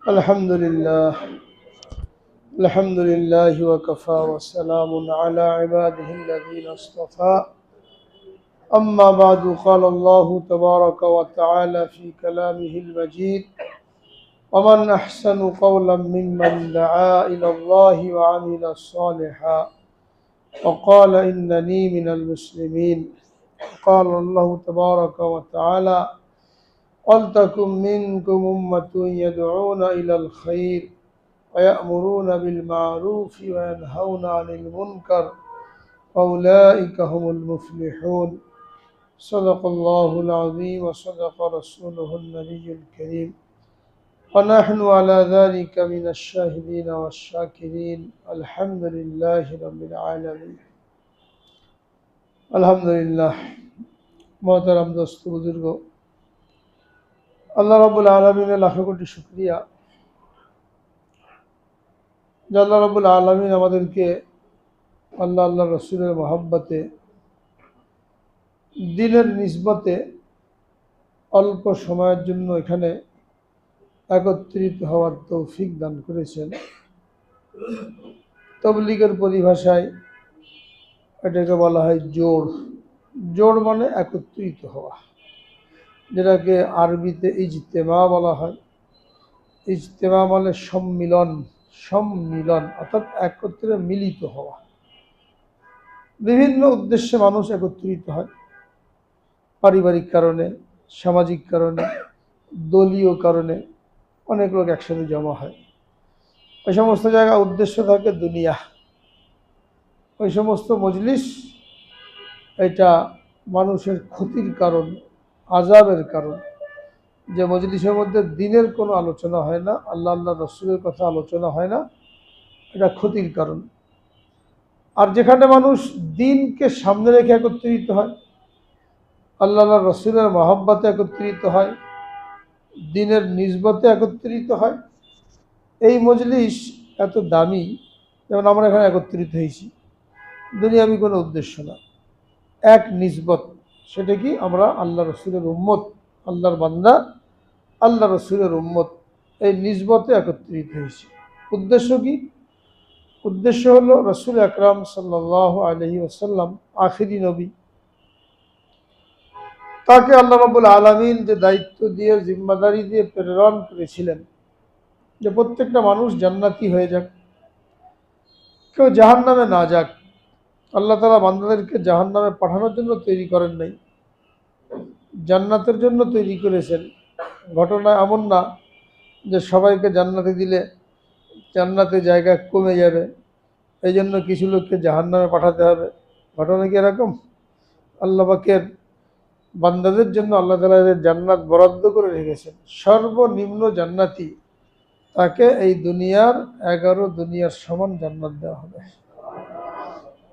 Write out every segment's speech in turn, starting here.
الحمد لله الحمد لله وكفى وسلام على عباده الذين اصطفى أما بعد قال الله تبارك وتعالى في كلامه المجيد ومن أحسن قولا ممن دعا إلى الله وعمل صالحا وقال إنني من المسلمين. قال الله تبارك وتعالى ولتكن منكم أمة يدعون إلى الخير ويأمرون بالمعروف وينهون عن المنكر وأولئك هم المفلحون. صدق الله العظيم وصدق رسوله النبي الكريم ونحن على ذلك من الشاهدين والشاكرين. الحمد لله رب العالمين. الحمد لله محترم دوست बुजुर्ग, আল্লাহ রাব্বুল আলামিনের লাখ কোটি শুকরিয়া যে আল্লাহ রাব্বুল আলামিন আমাদেরকে আল্লাহ রসুলের মহব্বতে দিনের নিসবতে অল্প সময়ের জন্য এখানে একত্রিত হওয়ার তৌফিক দান করেছেন। তাবলীগের পরিভাষায় এটাকে বলা হয় জোড়। জোড় মানে একত্রিত হওয়া, যেটাকে আরবিতে ইজতেমা বলা হয়। ইজতেমা মানে সম্মিলন, সম্মিলন অর্থাৎ একত্রে মিলিত হওয়া। বিভিন্ন উদ্দেশ্যে মানুষ একত্রিত হয়, পারিবারিক কারণে, সামাজিক কারণে, দলীয় কারণে অনেক লোক একসাথে জমা হয়। ওই সমস্ত জায়গায় উদ্দেশ্য থাকে দুনিয়া। ওই সমস্ত মজলিস এটা মানুষের ক্ষতির কারণ, আযাবের কারণ। যে মজলিসের মধ্যে দিনের কোনো আলোচনা হয় না, আল্লাহ রসুলের কথা আলোচনা হয় না, এটা ক্ষতির কারণ। আর যেখানে মানুষ দিনকে সামনে রেখে একত্রিত হয়, আল্লাহ রসুলের মহব্বতে একত্রিত হয়, দিনের নিসবতে একত্রিত হয়, এই মজলিস এত দামি। যেমন আমরা এখানে একত্রিত হয়েছি, দুনিয়াবি কোনো উদ্দেশ্য না, এক নিসবত। সেটা কি? আমরা আল্লাহ রসুলের উম্মত, আল্লাহর বান্দা, আল্লাহ রসুলের উম্মত, এই নিসবতে একত্রিত হয়েছি। উদ্দেশ্য কি? উদ্দেশ্য হলো রসুল আকরাম সাল্লাল্লাহু আলাইহি ওয়াসাল্লাম আখিরি নবী, তাকে আল্লাহ রাব্বুল আলামিন যে দায়িত্ব দিয়ে, জিম্মাদারি দিয়ে প্রেরণ করেছিলেন যে প্রত্যেকটা মানুষ জান্নাতি হয়ে যাক, কেউ জাহান্নামে না যাক। আল্লাহ তাআলা বান্দাদেরকে জাহান্নামে পাঠানোর জন্য তৈরি করেন নাই, জান্নাতের জন্য তৈরি করেছেন। ঘটনা এমন না যে সবাইকে জান্নাতে দিলে জান্নাতে জায়গা কমে যাবে, এই জন্য কিছু লোককে জাহান্নামে পাঠাতে হবে। ঘটনা কি এরকম? আল্লাহ পাকের বান্দাদের জন্য আল্লাহ তাআলা জান্নাত বরাদ্দ করে রেখেছেন। সর্বনিম্ন জান্নাতি তাকে এই দুনিয়ার 11 দুনিয়ার সমান জান্নাত দেওয়া হবে।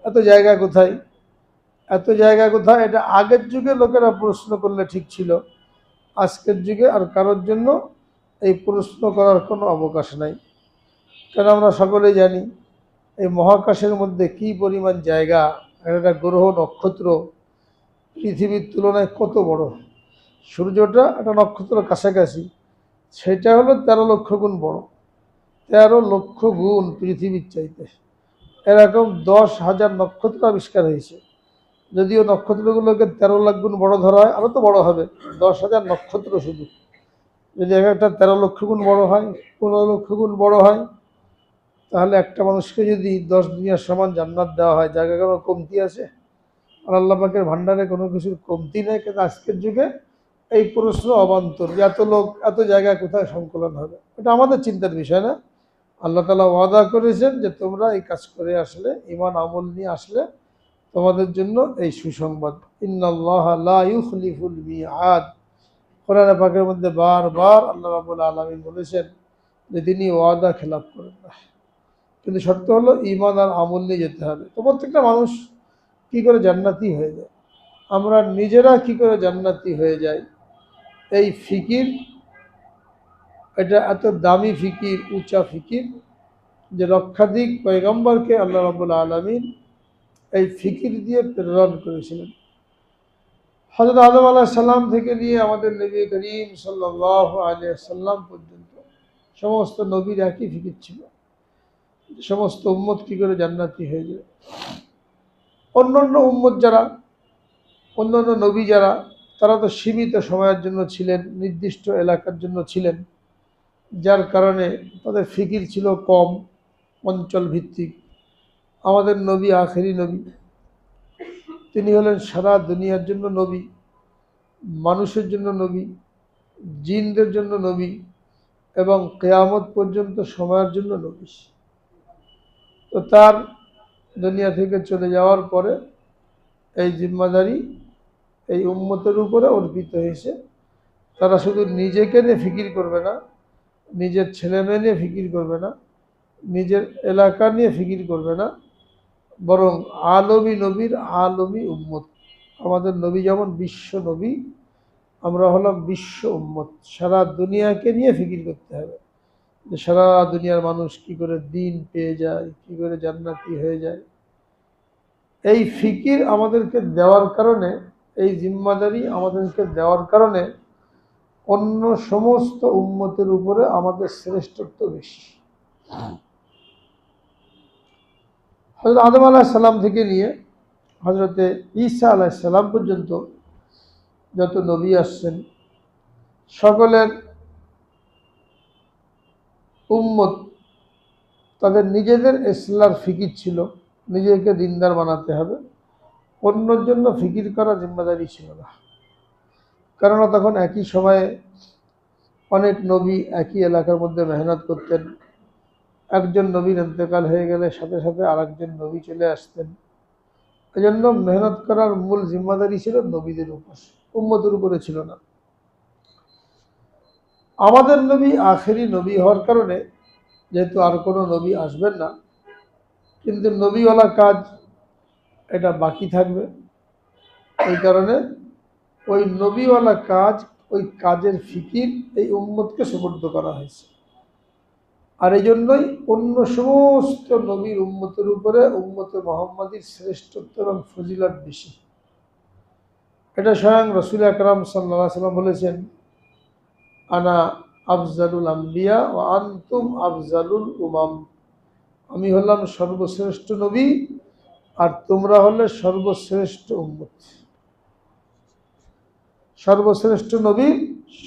এত জায়গা কোথায়? এত জায়গা কোথায়? এটা আগের যুগে লোকেরা প্রশ্ন করলে ঠিক ছিল, আজকের যুগে আর কারোর জন্য এই প্রশ্ন করার কোনো অবকাশ নাই। কারণ আমরা সকলেই জানি এই মহাকাশের মধ্যে কি পরিমাণ জায়গা। একটা গ্রহ নক্ষত্র পৃথিবীর তুলনায় কত বড়। সূর্যটা একটা নক্ষত্র কাছাকাছি, সেটা হলো 13 লক্ষ গুণ বড়, 13 লক্ষ গুণ পৃথিবীর চাইতে। এরকম 10,000 নক্ষত্র আবিষ্কার হয়েছে। যদিও নক্ষত্রগুলোকে 13 লাখ গুণ বড় ধরা হয়, আরও তো বড় হবে। 10,000 নক্ষত্র শুধু যদি একটা 13 লক্ষ গুণ বড় হয়, 15 লক্ষ গুণ বড় হয়, তাহলে একটা মানুষকে যদি 10 দুনিয়ার সমান জান্নাত দেওয়া হয়, জায়গা কোনো কমতি আছে? আর আল্লাহ পাকের ভান্ডারে কোনো কিছুর কমতি নেই। কিন্তু আজকের যুগে এই প্রশ্ন অবান্তর যে এত লোক, এত জায়গায় কোথায় সংকলন হবে। এটা আমাদের চিন্তার বিষয় না। আল্লাহ তাআলা ওয়াদা করেছেন যে তোমরা এই কাজ করে আসলে, ঈমান আমল নিয়ে আসলে তোমাদের জন্য এই সুসংবাদ। ইন্নাল্লাহা লা ইউখলিফুল মিআদ। কোরআনে পাকের মধ্যে বারবার আল্লাহ রাব্বুল আলামিন বলেছেন যে তিনি ওয়াদা খেলাপ করেন না। কিন্তু শর্ত হলো ঈমান আর আমল নিয়ে যেতে হবে। তো প্রত্যেকটা মানুষ কি করে জান্নাতি হয়ে যায়, আমরা নিজেরা কি করে জান্নাতি হয়ে যাই, এই ফিকির, এটা এত দামি ফিকির, উঁচা ফিকির যে লক্ষাধিক পয়গম্বরকে আল্লাহ রাব্বুল আলামিন এই ফিকির দিয়ে প্রেরণ করেছিলেন। হযরত আদম আলাইহিস সালাম থেকে নিয়ে আমাদের নবী করিম সাল্লাল্লাহু আলাইহি ওয়াসাল্লাম পর্যন্ত সমস্ত নবীর একই ফিকির ছিল, সমস্ত উম্মত কি করে জান্নাতি হয়ে যায়। অন্যান্য উম্মত যারা, অন্যান্য নবী যারা, তারা তো সীমিত সময়ের জন্য ছিলেন, নির্দিষ্ট এলাকার জন্য ছিলেন, যার কারণে তাদের ফিকির ছিল কম, অঞ্চল ভিত্তিক। আমাদের নবী আখেরি নবী, তিনি হলেন সারা দুনিয়ার জন্য নবী, মানুষের জন্য নবী, জিনদের জন্য নবী, এবং কিয়ামত পর্যন্ত সময়ের জন্য নবী। তো তার দুনিয়া থেকে চলে যাওয়ার পরে এই জিম্মাদারি এই উম্মতের উপরে অর্পিত হয়েছে। তারা শুধু নিজেকে নিয়ে ফিকির করবে না, নিজের ছেলে মেয়ে নিয়ে ফিকির করবে না, নিজের এলাকা নিয়ে ফিকির করবে না, বরং আলমী নবীর আলমী উম্মত। আমাদের নবী যেমন বিশ্ব নবী, আমরা হলাম বিশ্ব উম্মত। সারা দুনিয়াকে নিয়ে ফিকির করতে হবে যে সারা দুনিয়ার মানুষ কি করে দিন পেয়ে যায়, কি করে জান্নাতি হয়ে যায়। এই ফিকির আমাদেরকে দেওয়ার কারণে, এই জিম্মাদারি আমাদেরকে দেওয়ার কারণে অন্য সমস্ত উম্মতের উপরে আমাদের শ্রেষ্ঠত্ব বেশি। হযরত আদম আলাইহিস সালাম থেকে নিয়ে হযরতে ঈসা আলাইহিস সালাম পর্যন্ত যত নবী আসছেন, সকলের উম্মত তাদের নিজেদের ইসলার ফিকির ছিল, নিজেকে দিনদার বানাতে হবে, অন্যের জন্য ফিকির করা জিম্মাদারি ছিল না। কেননা তখন একই সময়ে অনেক নবী একই এলাকার মধ্যে মেহনত করতেন। একজন নবীর ইন্তেকাল হয়ে গেলে সাথে সাথে আরেকজন নবী চলে আসতেন। এজন্য মেহনত করার মূল জিম্মাদারি ছিল নবীদের উপর, উম্মতের উপরে ছিল না। আমাদের নবী আখেরি নবী হওয়ার কারণে, যেহেতু আর কোনো নবী আসবেন না, কিন্তু নবীওয়ালা কাজ এটা বাকি থাকবে। এই কারণে ওই নবীওয়ালা কাজ, ওই কাজের ফিকির এই উম্মতকে সুপর্দ করা হয়েছে। আর এই জন্যই অন্য সমস্ত নবীর উম্মতের উপরে উম্মতে মুহাম্মাদীর শ্রেষ্ঠত্ব এবং ফজিলত বেশি। এটা স্বয়ং রাসূল আকরাম সাল্লাল্লাহু আলাইহি ওয়াসাল্লাম বলেছেন, আনা আফজালুল আম্বিয়া ওয়া আনতুম আফজালুল উমাম। আমি হলাম সর্বশ্রেষ্ঠ নবী আর তোমরা হলে সর্বশ্রেষ্ঠ উম্মত। সর্বশ্রেষ্ঠ নবী,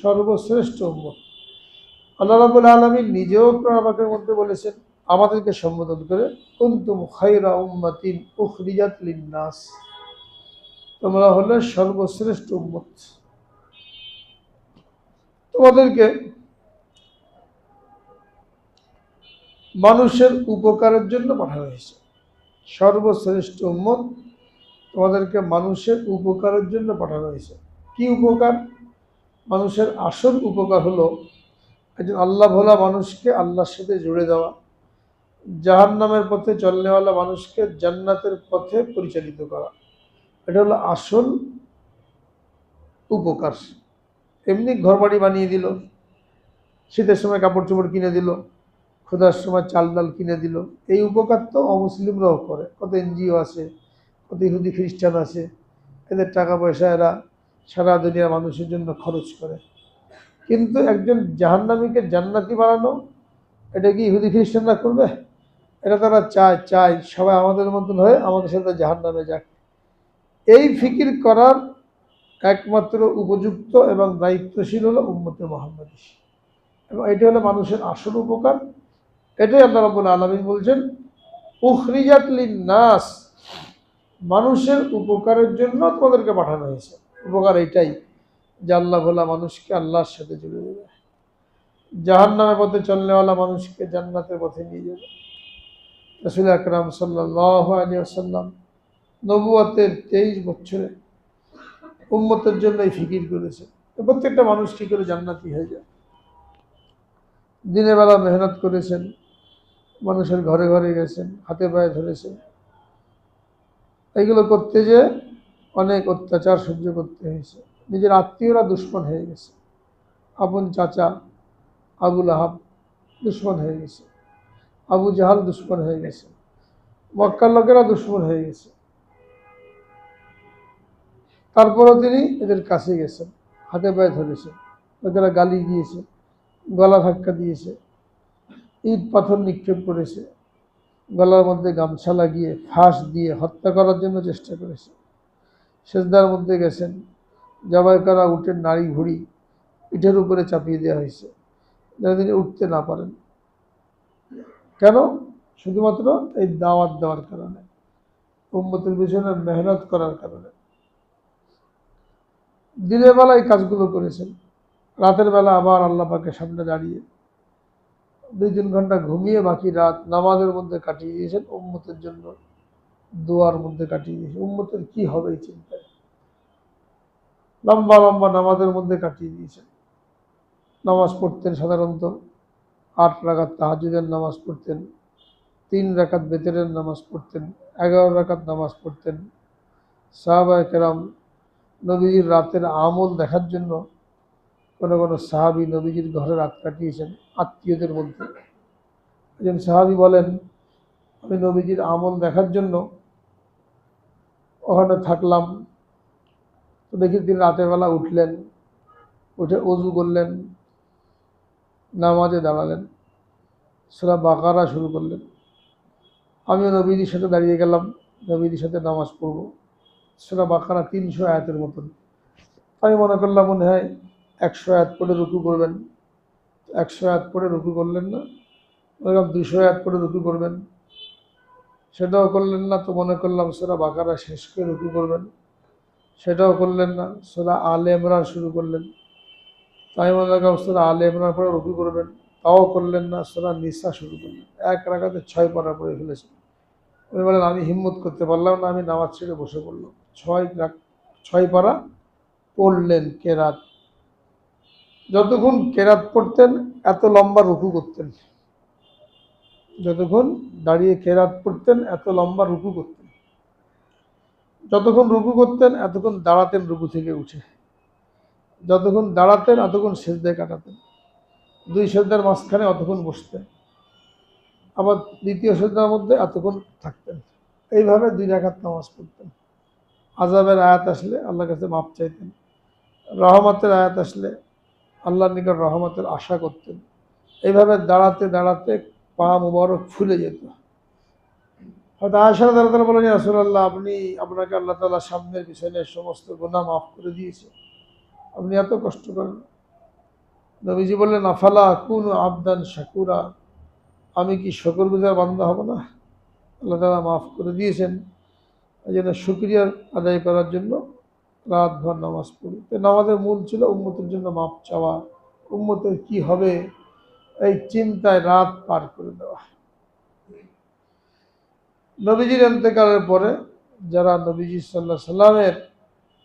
সর্বশ্রেষ্ঠ উম্মত। আল্লাহ রাব্বুল আলামিন নিজেও কোরআন পাকের মধ্যে বলেছেন, আমাদেরকে সম্বোধন করে, কুনতুম খায়রা উম্মাতিন উখরিজাত লিন-নাস, তোমরা হলে সর্বশ্রেষ্ঠ উম্মত। তোমাদেরকে মানুষের উপকারের জন্য পাঠানো হয়েছে। সর্বশ্রেষ্ঠ উম্মত, তোমাদেরকে মানুষের উপকারের জন্য পাঠানো হয়েছে। কি উপকার? মানুষের আসল উপকার হলো একজন আল্লাহ ভোলা মানুষকে আল্লাহর সাথে জুড়ে দেওয়া, জাহান্নামের পথে চলনেওয়ালা মানুষকে জান্নাতের পথে পরিচালিত করা। এটা হলো আসল উপকার। এমনি ঘরবাড়ি বানিয়ে দিল, শীতের সময় কাপড় চোপড় কিনে দিল, ক্ষুধার সময় চাল ডাল কিনে দিল, এই উপকার তো অমুসলিমরাও করে। কত এনজিও আছে, কত ইহুদি খ্রিস্টান আছে, এদের টাকা পয়সা এরা সারা দুনিয়ার মানুষের জন্য খরচ করে। কিন্তু একজন জাহান্নামীকে জান্নাতি বানানো, এটা কি ইহুদি খ্রিস্টানরা করবে? এটা তারা চায় সবাই আমাদের মতন হয়ে আমাদের সাথে জাহান্নামে যাক। এই ফিকির করার একমাত্র উপযুক্ত এবং দায়িত্বশীল হলো উম্মতে মুহাম্মাদী, এবং এটি হলো মানুষের আসল উপকার। এটাই আল্লাহ রাব্বুল আলামিন বলছেন, উখরিজাত লিন-নাস, মানুষের উপকারের জন্য তোমাদেরকে পাঠানো হয়েছে। উপকার এইটাই যে আল্লাহ ভোলা মানুষকে আল্লাহর সাথে জুড়ে দেবে, জাহান্নামের পথে চলনেওয়ালা মানুষকে জান্নাতের পথে নিয়ে যাবে। রাসূল আকরাম সাল্লাল্লাহু আলাইহি ওয়াসাল্লাম নবুয়তের 23 বছরে উম্মতের জন্য এই ফিকির করেছে, প্রত্যেকটা মানুষ কি করে জান্নাতি হয়ে যায়। দিনের বেলা মেহনত করেছেন, মানুষের ঘরে ঘরে গেছেন, হাতে পায়ে ধরেছেন। এইগুলো করতে যে অনেক অত্যাচার সহ্য করতে হয়েছে। নিজের আত্মীয়রা দুশমন হয়ে গেছে, আপন চাচা আবু লাহাব দুশমন হয়ে গেছে, আবু জাহাল দুশমন হয়ে গেছে, মক্কার লোকেরা দুশমন হয়ে গেছে। তারপরও তিনি এদের কাছে গেছেন, হাতে পায়ে ধরেছেন। লোকেরা গালি দিয়েছে, গলা ধাক্কা দিয়েছে, ইট পাথর নিক্ষেপ করেছে, গলার মধ্যে গামছা লাগিয়ে ফাঁস দিয়ে হত্যা করার জন্য চেষ্টা করেছে। সেজদার মধ্যে গেছেন, জবাই করা উটের নাড়ি ভুড়ি পিঠের উপরে চাপিয়ে দেওয়া হয়েছে যেন তিনি উঠতে না পারেন। কেন? শুধুমাত্র এই দাওয়াত দেওয়ার কারণে, উম্মতের পিছনে মেহনত করার কারণে। দিনের বেলা এই কাজগুলো করেছেন, রাতের বেলা আবার আল্লাহ পাকের সামনে দাঁড়িয়ে 2-3 ঘন্টা ঘুমিয়ে বাকি রাত নামাজের মধ্যে কাটিয়ে দিয়েছেন, উম্মতের জন্য দোয়ার মধ্যে কাটিয়ে দিয়েছেন। উম্মতের কি হবে এই চিন্তায় লম্বা লম্বা নামাজের মধ্যে কাটিয়ে দিয়েছেন। নামাজ পড়তেন সাধারণত 8 রাকাত তাহাজ্জুদের নামাজ পড়তেন, 3 রাকাত বেতরের নামাজ পড়তেন, 11 রাকাত নামাজ পড়তেন। সাহাবায়ে কেরাম নবীজির রাতের আমল দেখার জন্য কোনো কোনো সাহাবী নবীজির ঘরে রাত কাটিয়েছেন আত্মীয়দের মধ্যে। একজন সাহাবী বলেন, আমি নবীজির আমল দেখার জন্য ওখানে থাকলাম, তো দেখি তিনি রাতের বেলা উঠলেন, উঠে ওযু করলেন, নামাজে দাঁড়ালেন, সূরা বাকারা শুরু করলেন। আমিও নবীজির সাথে দাঁড়িয়ে গেলাম, নবীজির সাথে নামাজ পড়ব। সূরা বাকারা 300 আয়াতের মতন। আমি মনে করলাম মনে হয় 100 আয়াত পড়ে রুকু করবেন, 100 আয়াত পড়ে রুকু করলেন না। বললাম 200 আয়াত পড়ে রুকু করবেন, সেটাও করলেন না। তো মনে করলাম সূরা বাকারা শেষ করে রুকু করবেন, সেটাও করলেন না। সূরা আলে ইমরান শুরু করলেন, তাই মনে করলাম সূরা আলে ইমরান পড়ে রুকু করবেন, তাও করলেন না। সূরা নিসা শুরু করলেন, 1 রাকাতে 6 পারা পড়ে ফেলেছেন। উনি বলেন, আমি হিম্মত করতে পারলাম না, আমি নামাজ ছেড়ে বসে পড়লাম। 6 পারা পড়লেন কেরাত। যতক্ষণ কেরাত পড়তেন এত লম্বা রুকু করতেন, যতক্ষণ দাঁড়িয়ে কেরাত পড়তেন এত লম্বা রুকু করতেন, যতক্ষণ রুকু করতেন এতক্ষণ দাঁড়াতেন রুকু থেকে উঠে, যতক্ষণ দাঁড়াতেন এতক্ষণ সেজদায় কাটাতেন, 2 সেজদার মাঝখানে অতক্ষণ বসতেন, আবার দ্বিতীয় সেজদার মধ্যে এতক্ষণ থাকতেন। এইভাবে 2 রাকাত নামাজ পড়তেন। আযাবের আয়াত আসলে আল্লাহর কাছে মাপ চাইতেন, রহমতের আয়াত আসলে আল্লাহর নিকট রহমতের আশা করতেন। এইভাবে দাঁড়াতে দাঁড়াতে পা মুবারক ফুলে যেত। হয়তো আয়েশা রাদিয়াল্লাহু তাআলা বলেন, ইয়া রাসূলুল্লাহ, আপনাকে আল্লাহ তাআলা সামনের পিছনের সমস্ত গুনাহ মাফ করে দিয়েছে, আপনি এত কষ্ট করেন। নবীজি বললেন, আফালা আকুনু আবদান শাকুরা, আমি কি শুকরগুজার বান্দা হব না? আল্লাহ তাআলা মাফ করে দিয়েছেন, এই জন্য শুকরিয়া আদায় করার জন্য রাতভর নামাজ পড়ি। তো নামাজের মূল ছিল উম্মতের জন্য মাপ চাওয়া, উম্মতের কি হবে এই চিন্তায় রাত পার করে দেওয়া। নবীজির ইন্তেকালের পরে যারা নবীজি সাল্লাল্লাহু আলাইহি সাল্লামের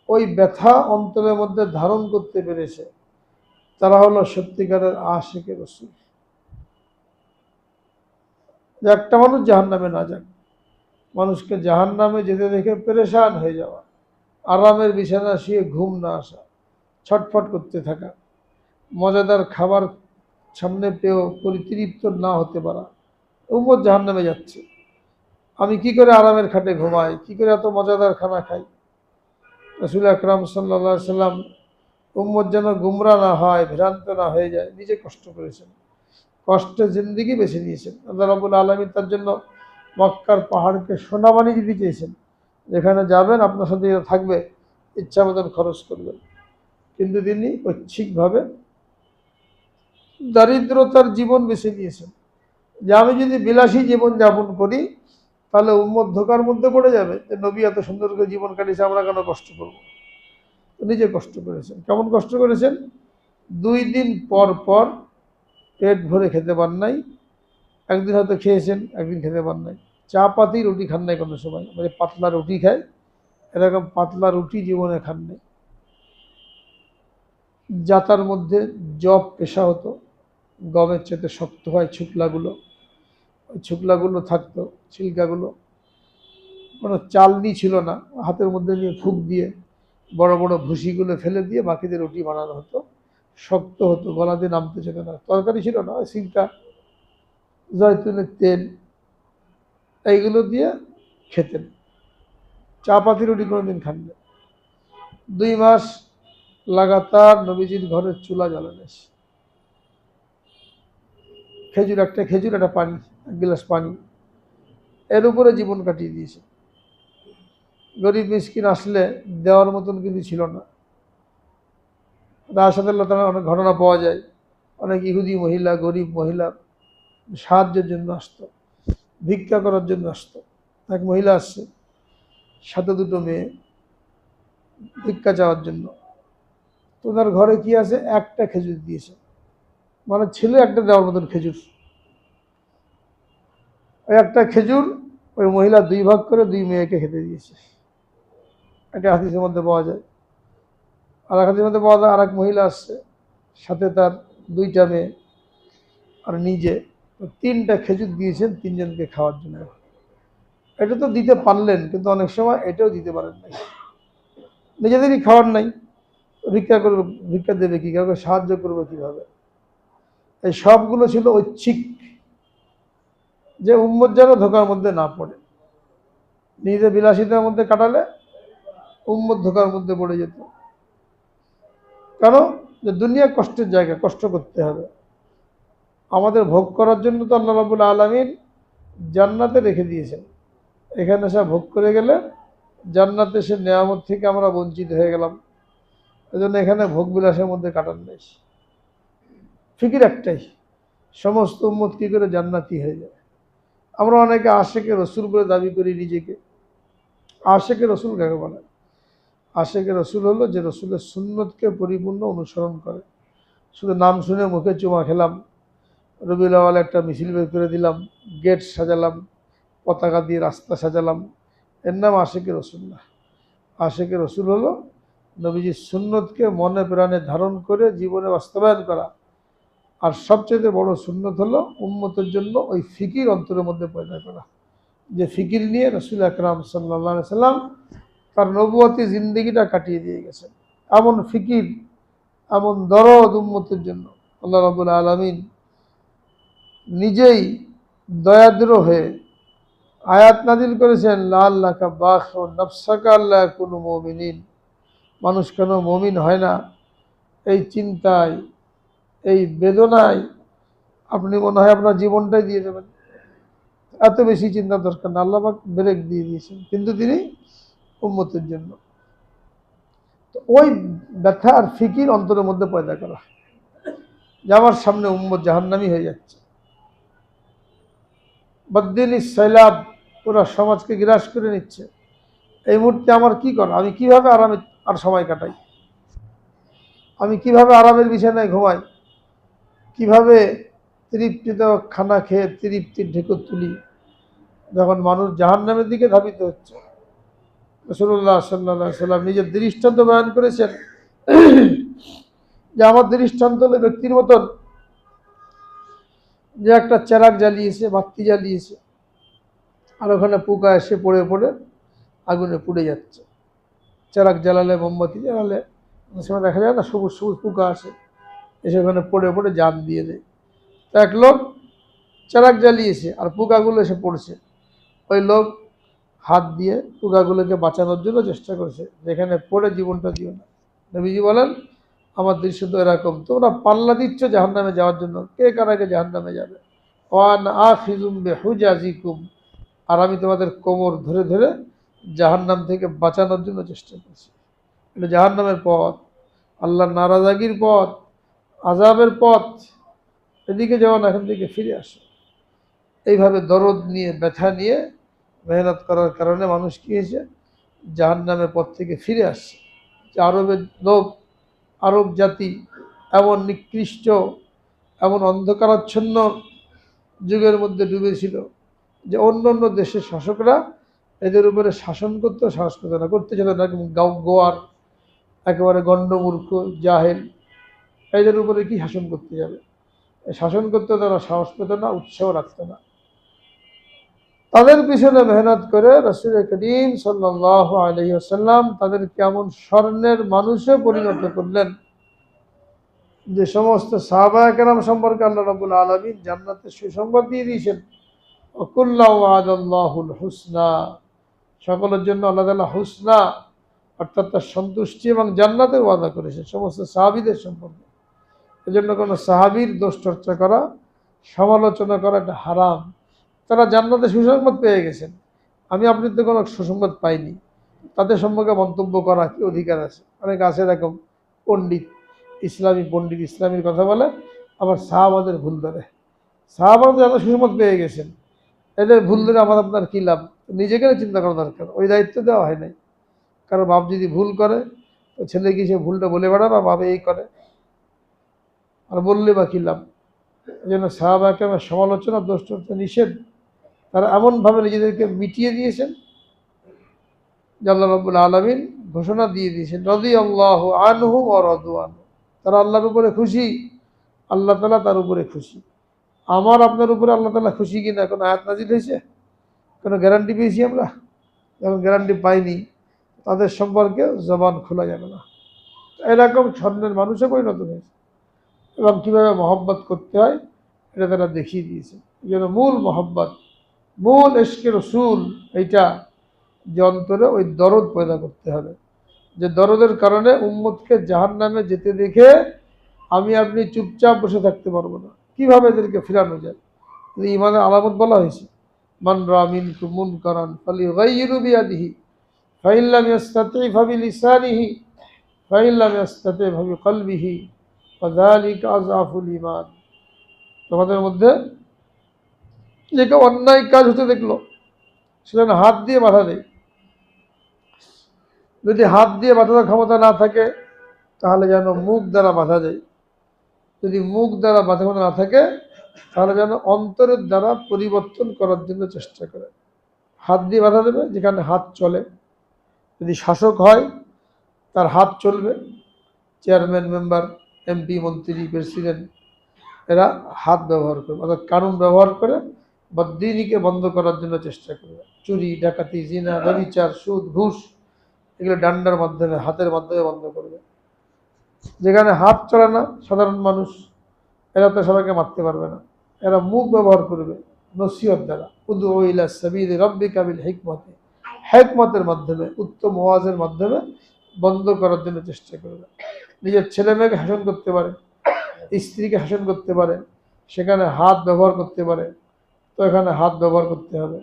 ওই ব্যথা অন্তরের মধ্যে ধারণ করতে পেরেছে, তারা হলো সত্যিকারের আশিকে রাসূল। যে একটা মানুষ জাহান্নামে না যাক, মানুষকে জাহান্নামে যেতে দেখে পেরেশান হয়ে যাওয়া, আরামের বিছানা শুয়ে ঘুম না আসা, ছটফট করতে থাকা, মজাদার খাবার সামনে পেয়েও পরিতৃপ্ত না হতে পারা, উম্মত জাহান্নামে যাচ্ছে, আমি কি করে আরামের খাটে ঘুমাই, কি করে এত মজাদার খানা খাই। রাসূল আকরাম সাল্লাল্লাহু আলাইহি সাল্লাম উম্মত যেন গুমরা না হয়, ভ্রান্ত না হয়ে যায়, নিজে কষ্ট করেছেন, কষ্টের জিন্দেগি বেছে নিয়েছেন। আল্লাহ রাব্বুল আলামিন তার জন্য মক্কার পাহাড়কে সোনা বানিয়ে দিতে চেয়েছেন, যেখানে যাবেন আপনার সাথে এরা থাকবে, ইচ্ছা মতন খরচ করবেন। কিন্তু তিনি ঐচ্ছিকভাবে দারিদ্রতার জীবন বেছে নিয়েছেন, যে আমি যদি বিলাসী জীবন যাপন করি তাহলে উম্মত ধোকার মধ্যে পড়ে যাবে, যে নবী এত সুন্দর করে জীবন কাটিয়েছে, আমরা কেন কষ্ট করব। নিজে কষ্ট করেছেন। কেমন কষ্ট করেছেন? 2 দিন পর পর পেট ভরে খেতে পান নাই, একদিন হয়তো খেয়েছেন, একদিন খেতে পান নাই। চা পাতি রুটি খান নাই কোনো সময়, মানে পাতলা রুটি খায়, এরকম পাতলা রুটি জীবনে খান নাই। জাতার মধ্যে জব পেশা হতো, গমের চেতে শক্ত হয় ছুকলাগুলো, ওই ছুকলাগুলো থাকতো, ছিলকাগুলো। কোনো চালনি ছিল না, হাতের মধ্যে নিয়ে ফুঁক দিয়ে বড় বড় ভুসিগুলো ফেলে দিয়ে বাকিদের রুটি বানানো হতো, শক্ত হতো, গলা দিয়ে নামতে যেত না। তরকারি ছিল না, সিমটা, জয়তুনের তেল, এইগুলো দিয়ে খেতেন। চা পাতি রুটি কোনোদিন খান না। 2 মাস লাগাতার নবীজির ঘরের চুলা জ্বলে না, খেজুর, একটা খেজুর, একটা পানি, এক গ্লাস পানি, এর উপরে জীবন কাটিয়ে দিয়েছে। গরিব মিসকিন আসলে দেওয়ার মতন কিছু ছিল না। রাশাদাল্লাহ তাআলা অনেক ঘটনা পাওয়া যায়, অনেক ইহুদি মহিলা, গরিব মহিলা সাহায্যের জন্য আসতো, ভিক্ষা করার জন্য আসতো। এক মহিলা আসছে, সাথে দুটো মেয়ে, ভিক্ষা চাওয়ার জন্য। তো ওনার ঘরে কি আছে, একটা খেজুর দিয়েছে, মানে ছিল একটা দেওয়ার মতন খেজুর। ওই একটা খেজুর ওই মহিলা 2 ভাগ করে 2 মেয়েকে খেতে দিয়েছে। একটা হাদিসের মধ্যে পাওয়া যায়। আর এক হাদিসের মধ্যে পাওয়া যায়, আর এক মহিলা আসছে, সাথে তার 2টা মেয়ে আর নিজে, 3টা খেজুর দিয়েছেন 3 জনকে খাওয়ার জন্য। এটা তো দিতে পারলেন, কিন্তু অনেক সময় এটাও দিতে পারেন নাই, নিজেদেরই খাওয়ার নাই, ভিক্ষা করবে, ভিক্ষা দেবে কি, কাউকে সাহায্য করবে কিভাবে? এই সবগুলো ছিল ঐচ্ছিক, যে উম্মত যেন ধোকার মধ্যে না পড়ে। নিজে বিলাসিতার মধ্যে কাটালে উম্মত ধোকার মধ্যে পড়ে যেত। কেন? যে দুনিয়া কষ্টের জায়গা, কষ্ট করতে হবে। আমাদের ভোগ করার জন্য তো আল্লাহ রাব্বুল আলামিন জান্নাতে রেখে দিয়েছেন। এখানে সে ভোগ করে গেলে জান্নাতে সে নেয়ামত থেকে আমরা বঞ্চিত হয়ে গেলাম। এজন্য এখানে ভোগ বিলাসের মধ্যে কাটান নেই। ফিকির একটাই, সমস্ত উম্মত কি করে জান্নাতি হয়ে যায়। আমরা অনেকে আশেকে রসুল বলে দাবি করি নিজেকে। আশেকে রসুল কাকে বলে? আশেকে রসুল হলো যে রসুলের সুন্নতকে পরিপূর্ণ অনুসরণ করে। শুধু নাম শুনে মুখে চুমা খেলাম, রবিউল আউয়ালে একটা মিছিল বের করে দিলাম, গেট সাজালাম, পতাকা দিয়ে রাস্তা সাজালাম, এর নাম আশেকে রসুল না। আশেকে রসুল হলো নবীজির সুন্নতকে মনে প্রাণে ধারণ করে জীবনে বাস্তবায়ন করা। আর সবচেয়ে বড় সুন্নত হলো উম্মতের জন্য ওই ফিকির অন্তরের মধ্যে পয়দা করা, যে ফিকির নিয়ে রসুল আকরাম সাল্লাল্লাহু আলাইহি সাল্লাম তার নবুয়তি জিন্দেগিটা কাটিয়ে দিয়ে গেছেন। এমন ফিকির, এমন দরদ উম্মতের জন্য আল্লাহ রাব্বুল আলামিন নিজেই দয়াদ্র হয়ে আয়াত নাজিল করেছেন, লাআল্লাকা বাখিউন নাফসাকা আল্লা ইয়াকুনু মুমিনিন। মানুষ কেন মুমিন হয় না, এই চিন্তায়, এই বেদনায় আপনি মনে হয় আপনার জীবনটাই দিয়ে দেবেন। এত বেশি চিন্তা দরকার না, আল্লাহ পাক ব্রেক দিয়ে দিয়েছেন, কিন্তু তিনি উম্মতের জন্য। তো ওই ব্যথা আর ফিকির অন্তরের মধ্যে পয়দা করা, যে আমার সামনে উম্মত জাহান্নামী হয়ে যাচ্ছে, বদ্দিন সৈলাব পুরো সমাজকে গ্রাস করে নিচ্ছে। এই মুহূর্তে আমার কি করা, আমি কিভাবে আরামে আর সময় কাটাই, আমি কিভাবে আরামের বিছানায় ঘুমাই, কিভাবে তৃপ্তিত খানা খেয়ে তৃপ্তির ঢেকুর তুলি, যখন মানুষ জাহান্নামের দিকে ধাবিত হচ্ছে। রাসূলুল্লাহ সাল্লাল্লাহু আলাইহি সাল্লাম নিজের দৃষ্টান্ত বয়ান করেছেন, যে আমার দৃষ্টান্ত হলো ব্যক্তির মতন যে একটা চেরাগ জ্বালিয়েছে, বাতি জ্বালিয়েছে, আর ওখানে পোকা এসে পড়ে পড়ে আগুনে পুড়ে যাচ্ছে। চেরাগ জ্বালালে, মোমবাতি জ্বালালে অনেক সময় দেখা যায় না, সবুজ সবুজ পোকা আসে, এসে ওখানে পড়ে পড়ে জান দিয়ে দেয়। তো এক লোক চেরাগ জ্বালিয়েছে আর পোকাগুলো এসে পড়ছে, ওই লোক হাত দিয়ে পোকাগুলোকে বাঁচানোর জন্য চেষ্টা করছে, যেখানে পড়ে জীবনটা দিও না। নবীজি বলেন, আমার দৃশ্য তো এরকম, তোমরা পাল্লা দিচ্ছ জাহান্নামে যাওয়ার জন্য, কে কার আগে জাহান্নামে যাবে। ওয়ান আখিযুম বিহুজাজিকুম, আর আমি তোমাদের কোমর ধরে ধরে জাহান্নাম থেকে বাঁচানোর জন্য চেষ্টা করছি। এটা জাহান্নামের পথ, আল্লাহর নারাজাগির পথ, আযাবের পথ। এদিকে যাও না, এখান থেকে ফিরে আসো। এইভাবে দরদ নিয়ে, ব্যথা নিয়ে মেহনত করার কারণে মানুষ কি হয়েছে, জাহান্নামের পথ থেকে ফিরে আসছে। যে আরবের লোক, আরব জাতি এমন নিকৃষ্ট, এমন অন্ধকারাচ্ছন্ন যুগের মধ্যে ডুবেছিল যে অন্য অন্য দেশের শাসকরা এদের উপরে শাসন করতে সাহস পেত না, করতে চাইত না। গোয়ার একেবারে গণ্ডমূর্খ জাহেল, এদের উপরে কি শাসন করতে যাবে, শাসন করতে তারা সাহস পেত না, উৎসাহ রাখত না। তাদের পিছনে মেহনত করে রাসূল করিম সাল্লাল্লাহু আলাইহি ওয়াসাল্লাম তাদের কেমন স্বর্ণের মানুষে পরিণত করলেন, যে সমস্ত সাহাবায়ে কেরাম সম্পর্কে আল্লাহ রাব্বুল আলামিন জান্নাতের সুসংবাদ দিয়ে দিয়েছেন। ওয়াকুল্লা ওয়াদাল্লাহুল হুসনা, সকলের জন্য আল্লাহ তাআলা হুসনা অর্থাৎ তার সন্তুষ্টি এবং জান্নাতের ওয়াদা করেছেন সমস্ত সাহাবীদের সম্পর্কে। এজন্য কোনো সাহাবীর দোষ চর্চা করা সমালোচনা করা এটা হারাম। তারা জান্নাতে সুসংবাদ পেয়ে গেছেন, আমি আপনি তো কোনো সুসংবাদ পাইনি, তাদের সম্পর্কে মন্তব্য করা কি অধিকার আছে? অনেক আছে এরকম পণ্ডিত, ইসলামী পণ্ডিত, ইসলামীর কথা বলে, আবার সাহাবাদের ভুল ধরে। সাহাবাদের যারা সুসংবাদ পেয়ে গেছেন, এদের ভুল ধরে আমার আপনার কী লাভ? নিজেকে চিন্তা করা দরকার, ওই দায়িত্ব দেওয়া হয় নাই। কারণ বাপ যদি ভুল করে, তো ছেলে কি সে ভুলটা বলে বেড়াবে, বাবা এই করে, আর বললে বা কী লাভ? এই জন্য সাহাবাকে আমার সমালোচনা দোষ করতে নিষেধ। তারা এমনভাবে নিজেদেরকে মিটিয়ে দিয়েছেন যে আল্লাহ রাব্বুল আলামিন ঘোষণা দিয়ে দিয়েছেন, রাদিয়াল্লাহু আনহু ওয়া রাদু আনহু। তারা আল্লাহর উপরে খুশি, আল্লাহ তাআলা তার উপরে খুশি। আমার আপনার উপরে আল্লাহ তাআলা খুশি কিনা কোনো আয়াত নাজিল হয়েছে? কোনো গ্যারান্টি পেয়েছি আমরা? যখন গ্যারান্টি পাইনি, তাদের সম্পর্কে জবান খোলা যাবে না। এরকম স্বর্ণের মানুষে পরিণত হয়েছে, এবং কীভাবে মহব্বত করতে হয় এটা তারা দেখিয়ে দিয়েছে। এই জন্য মূল মহব্বত, মূল ইশকে রসুল এইটা, যে অন্তরে ওই দরদ পয়দা করতে হবে, যে দরদের কারণে উম্মতকে জাহান্নামে যেতে দেখে আমি আপনি চুপচাপ বসে থাকতে পারবো না। কীভাবে এদেরকে ফিরানো যায়? ইমানের আলামত বলা হয়েছে, মান রা মিনকুম মুনকারান ফালিয়ুগাইয়িরু বিয়াদিহি ফাইন লাম ইস্তাতি ফাবিলিসানিহি ফাইন লাম ইস্তাতি ফাবিকলবিহি ওয়াযালিকা আযআফুল ঈমান। তোমাদের মধ্যে যে কেউ অন্যায় কাজ হতে দেখলো, সেখানে হাত দিয়ে বাধা দেয়। যদি হাত দিয়ে বাধার ক্ষমতা না থাকে, তাহলে যেন মুখ দ্বারা বাধা দেয়। যদি মুখ দ্বারা বাধা ক্ষমতা না থাকে, তাহলে যেন অন্তরের দ্বারা পরিবর্তন করার জন্য চেষ্টা করে। হাত দিয়ে বাধা দেবে যেখানে হাত চলে। যদি শাসক হয়, তার হাত চলবে। চেয়ারম্যান, মেম্বার, এমপি, মন্ত্রী, প্রেসিডেন্ট, এরা হাত ব্যবহার করবে, অর্থাৎ কানুন ব্যবহার করে বদ্দিনীকে বন্ধ করার জন্য চেষ্টা করবে। চুরি, ডাকাতি, জিনা, ব্যভিচার, সুদ, ঘুষ, এগুলো ডান্ডার মাধ্যমে, হাতের মাধ্যমে বন্ধ করবে। যেখানে হাত চলে না, সাধারণ মানুষ, এরা তো সবাইকে মারতে পারবে না। এরা মুখ ব্যবহার করবে নসিহত দ্বারা, উদউ ইলা সাবিলি রাব্বিকা বিল হিকমতি, হিকমতের মাধ্যমে, উত্তম ওয়াজের মাধ্যমে বন্ধ করার জন্য চেষ্টা করবে। নিজের ছেলে মেয়েকে শাসন করতে পারে, স্ত্রীকে শাসন করতে পারে, সেখানে হাত ব্যবহার করতে পারে, তো এখানে হাত ব্যবহার করতে হবে।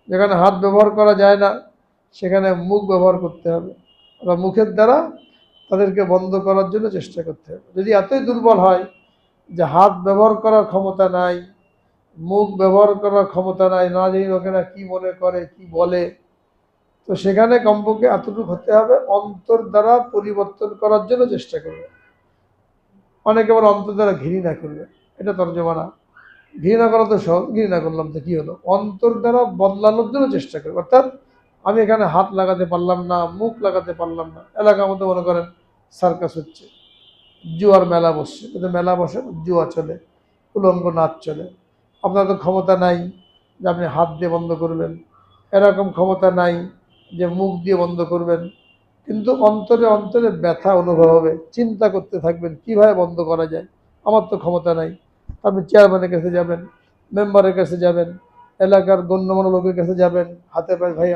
যেখানে হাত ব্যবহার করা যায় না, সেখানে মুখ ব্যবহার করতে হবে, বা মুখের দ্বারা তাদেরকে বন্ধ করার জন্য চেষ্টা করতে হবে। যদি এতই দুর্বল হয় যে হাত ব্যবহার করার ক্ষমতা নাই, মুখ ব্যবহার করার ক্ষমতা নাই, না জানি ওখানে কী মনে করে, কি বলে, তো সেখানে কমপক্ষে এতটুকু হতে হবে, অন্তর দ্বারা পরিবর্তন করার জন্য চেষ্টা করবে। অনেকে আবার অন্তর দ্বারা ঘৃণা করবে, এটা তর্জমা না। ঘৃণা করা তো সহজ, ঘৃণা করলাম তো কী হলো? অন্তর দ্বারা বদলানোর জন্য চেষ্টা করবে। অর্থাৎ আমি এখানে হাত লাগাতে পারলাম না, মুখ লাগাতে পারলাম না, এলাকার মধ্যে মনে করেন সার্কাস হচ্ছে, জুয়ার মেলা বসছে, মেলা বসে জুয়া চলে, উলঙ্গ নাচ চলে। আপনার তো ক্ষমতা নাই যে আপনি হাত দিয়ে বন্ধ করবেন, এরকম ক্ষমতা নাই যে মুখ দিয়ে বন্ধ করবেন, কিন্তু অন্তরে অন্তরে ব্যথা অনুভব হবে, চিন্তা করতে থাকবেন কীভাবে বন্ধ করা যায়। আমার তো ক্ষমতা নাই। আপনি চেয়ারম্যানের কাছে যাবেন, মেম্বারের কাছে যাবেন, এলাকার গণ্যমান্য লোকের কাছে যাবেন, হাতে পায়ে, ভাই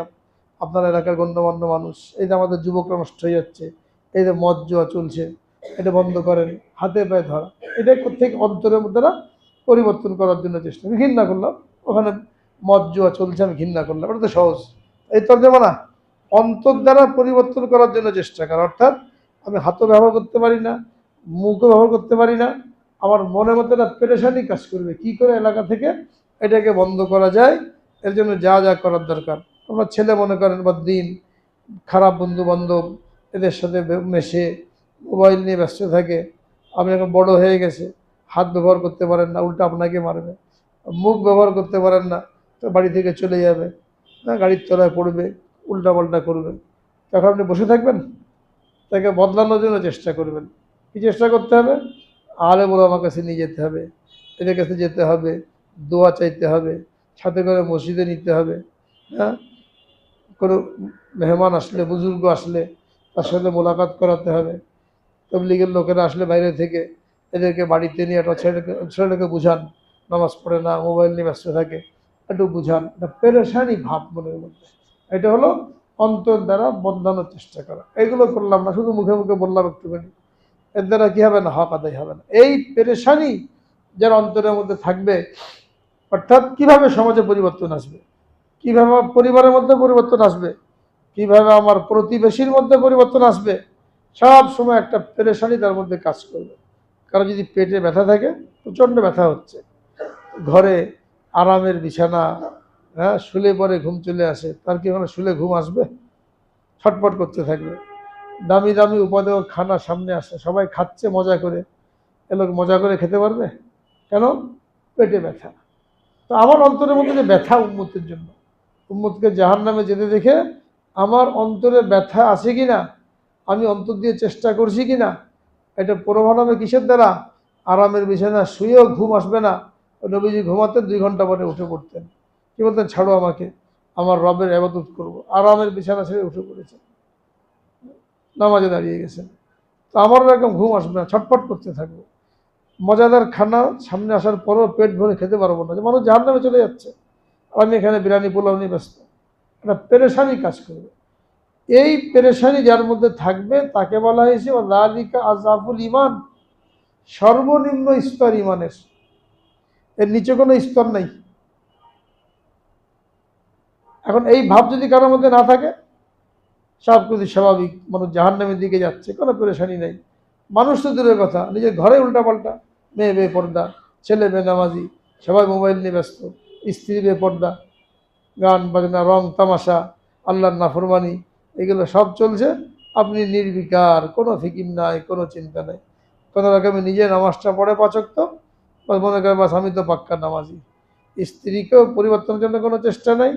আপনার এলাকার গণ্যমান্য মানুষ, এই যে আমাদের যুবকরা নষ্ট হয়ে যাচ্ছে, এই যে মদ জুয়া চলছে, এটা বন্ধ করেন, হাতে পায়ে ধরা। এটা থেকে অন্তরের দ্বারা পরিবর্তন করার জন্য চেষ্টা। আমি ঘৃণা করলাম, ওখানে মদ জুয়া চলছে, আমি ঘৃণা করলাম, এটা তো সহজ। এই তর্জমা না, অন্তর দ্বারা পরিবর্তন করার জন্য চেষ্টা করা। অর্থাৎ আমি হাতও ব্যবহার করতে পারি না, মুখও ব্যবহার করতে পারি না, আমার মনের মধ্যে একটা পেরেশানি কাজ করবে, কি করে এলাকা থেকে এটাকে বন্ধ করা যায়। এর জন্য যা যা করার দরকার, আমার ছেলে মনে করেন বা দিন খারাপ বন্ধু বান্ধব এদের সাথে মেশে মোবাইল নিয়ে ব্যস্ত থাকে, আপনি এখন বড় হয়ে গেছে, হাত ব্যবহার করতে পারেন না, উল্টা আপনাকে মারবে। মুখ ব্যবহার করতে পারেন না, তো বাড়ি থেকে চলে যাবে, না গাড়ির তলায় পড়বে, উল্টা পাল্টা করবে। তখন আপনি বসে থাকবেন? তাকে বদলানোর জন্য চেষ্টা করবেন। কী চেষ্টা করতে হবে? আলেম ওলামার কাছে নিয়ে যেতে হবে, এদের কাছে যেতে হবে, দোয়া চাইতে হবে, সাথে করে মসজিদে নিতে হবে। হ্যাঁ, কোনো মেহমান আসলে, বুজুর্গ আসলে তার সাথে মোলাকাত করাতে হবে। তবলিগের লোকেরা আসলে বাইরে থেকে, এদেরকে বাড়িতে নিয়ে একটা ছেলেটাকে বুঝান, নামাজ পড়ে না, মোবাইল নিয়ে ব্যস্ত থাকে, একটু বুঝান। একটা পেরেশানি ভাব মনের মধ্যে, এটা হলো অন্তর দ্বারা বদলানোর চেষ্টা করা। এইগুলো করলাম না, শুধু মুখে মুখে বললাম একটুখানি, এর দ্বারা কী হবে না? হক আদায় হবে না। এই পেরেশানি যার অন্তরের মধ্যে থাকবে, অর্থাৎ কিভাবে সমাজে পরিবর্তন আসবে, কিভাবে পরিবারের মধ্যে পরিবর্তন আসবে, কিভাবে আমার প্রতিবেশীর মধ্যে পরিবর্তন আসবে, সব সময় একটা পেরেশানি তার মধ্যে কাজ করবে। কারণ যদি পেটে ব্যথা থাকে, প্রচণ্ড ব্যথা হচ্ছে, ঘরে আরামের বিছানা, হ্যাঁ, শুলে পরে ঘুম চলে আসে, তার কি ওখানে শুলে ঘুম আসবে? ছটফট করতে থাকবে। দামি দামি উপাদেয় খানা সামনে আসে, সবাই খাচ্ছে মজা করে, এ লোক মজা করে খেতে পারবে? কেন? পেটে ব্যথা। তো আমার অন্তরের মধ্যে যে ব্যথা উম্মতের জন্য, উম্মতকে জাহান্নামে যেতে দেখে আমার অন্তরে ব্যথা আছে কিনা, আমি অন্তর দিয়ে চেষ্টা করছি কিনা, এটা প্রমাণ হবে কিসের দ্বারা? আরামের বিছানা শুয়েও ঘুম আসবে না, নবীজি ঘুমাতেন 2 ঘন্টা পরে উঠে পড়তেন। কি বলতেন? ছাড়ো আমাকে, আমার রবের ইবাদত করব। আরামের বিছানা ছেড়ে উঠে পড়েছেন, নামাজে দাঁড়িয়ে গেছেন। তো আমারও এরকম ঘুম আসবে না, ছটফট করতে থাকবো। মজাদার খানা সামনে আসার পরও পেট ভরে খেতে পারবো না, যে মানুষ জাহান্নামে চলে যাচ্ছে, আর আমি এখানে বিরিয়ানি পোলাও নিয়ে ব্যস্ত। একটা পেরেশানি কাজ করবে। এই পেরেশানি যার মধ্যে থাকবে তাকে বলা হয়েছে যালিকা আযাবুল ঈমান, সর্বনিম্ন স্তর ঈমানের, এর নিচে কোনো স্তর নাই। এখন এই ভাব যদি কারোর মধ্যে না থাকে, সব কিছু স্বাভাবিক, মানুষ জাহান্নামের দিকে যাচ্ছে, কোনো পেরেশানি নেই। মানুষ তো দূরের কথা, নিজের ঘরে উল্টাপাল্টা, মেয়ে বেপর্দা, ছেলে বেনামাজি, সবাই মোবাইল নিয়ে ব্যস্ত, স্ত্রী বেপর্দা, গান বাজনা, রং তামাশা, আল্লাহর নাফরমানি, এগুলো সব চলছে। আপনি নির্বিকার, কোনো ফিকির নাই, কোনো চিন্তা নাই। কোনো রকমে নিজে নামাজটা পড়ে 5 ওয়াক্ত, বাস মনে করে বাস আমি তো পাক্কা নামাজি। স্ত্রীকেও পরিবর্তনের জন্য কোনো চেষ্টা নাই,